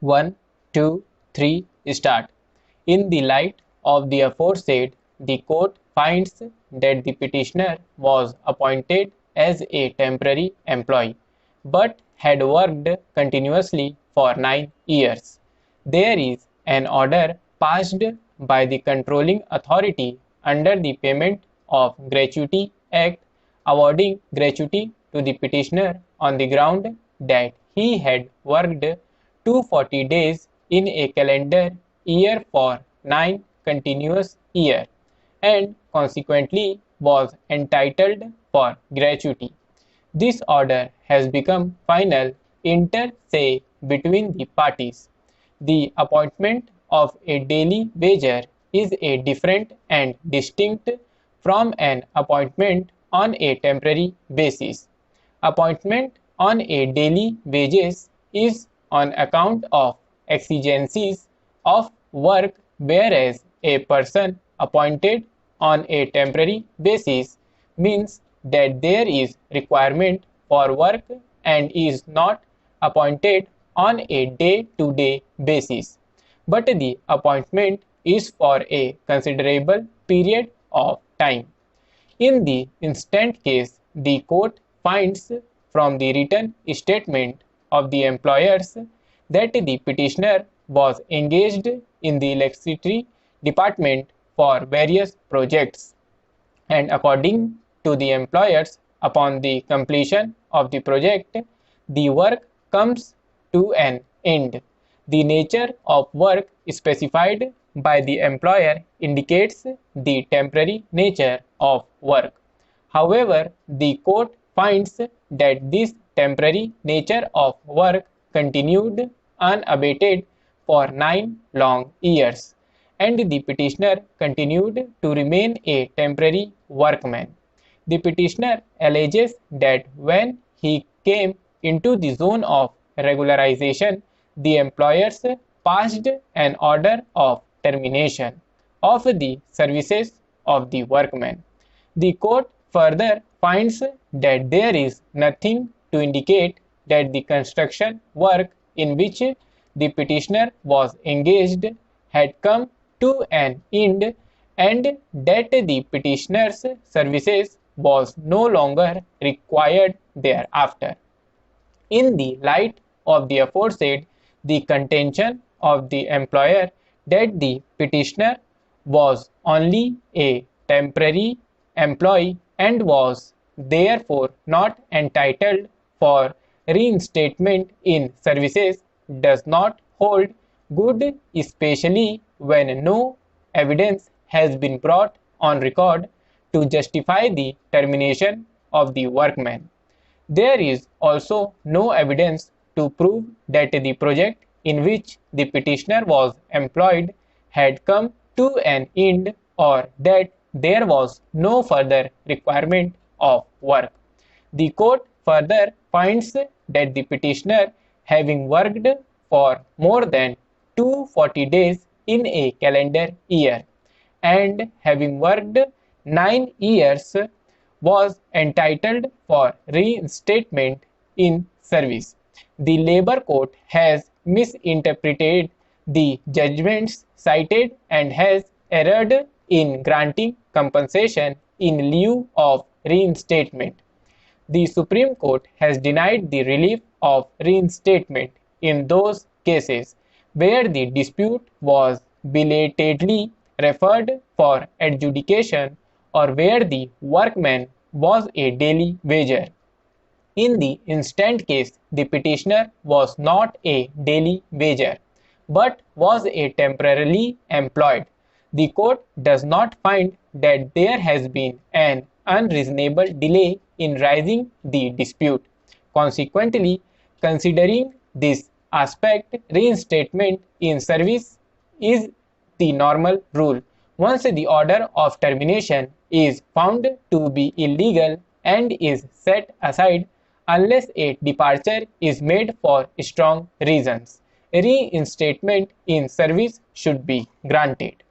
1, 2, 3, start. In the light of the aforesaid, the court finds that the petitioner was appointed as a temporary employee, but had worked continuously for 9 years. There is an order passed by the controlling authority under the Payment of Gratuity Act awarding gratuity to the petitioner on the ground that he had worked 240 days in a calendar year for 9 continuous years and consequently was entitled for gratuity. This order has become final inter se between the parties. The appointment of a daily wager is a different and distinct from an appointment on a temporary basis. Appointment on a daily wages is on account of exigencies of work, whereas a person appointed on a temporary basis means that there is requirement for work and is not appointed on a day-to-day basis, but the appointment is for a considerable period of time. In the instant case, the court finds from the written statement of the employers that the petitioner was engaged in the electricity department for various projects, and according to the employers, upon the completion of the project, the work comes to an end. The nature of work specified by the employer indicates the temporary nature of work. However, the court finds that this temporary nature of work continued unabated for 9 long years, and the petitioner continued to remain a temporary workman. The petitioner alleges that when he came into the zone of regularization, the employers passed an order of termination of the services of the workman. The court further finds that there is nothing to indicate that the construction work in which the petitioner was engaged had come to an end and that the petitioner's services was no longer required thereafter. In the light of the aforesaid, the contention of the employer that the petitioner was only a temporary employee and was therefore not entitled for reinstatement in services does not hold good, especially when no evidence has been brought on record to justify the termination of the workman. There is also no evidence to prove that the project in which the petitioner was employed had come to an end or that there was no further requirement of work. The court further finds that the petitioner, having worked for more than 240 days in a calendar year and having worked 9 years, was entitled for reinstatement in service. The labor court has misinterpreted the judgments cited and has erred in granting compensation in lieu of reinstatement. The Supreme Court has denied the relief of reinstatement in those cases where the dispute was belatedly referred for adjudication or where the workman was a daily wager. In the instant case, the petitioner was not a daily wager, but was a temporarily employed. The court does not find that there has been an unreasonable delay in raising the dispute. Consequently, considering this aspect, reinstatement in service is the normal rule. Once the order of termination is found to be illegal and is set aside unless a departure is made for strong reasons, reinstatement in service should be granted.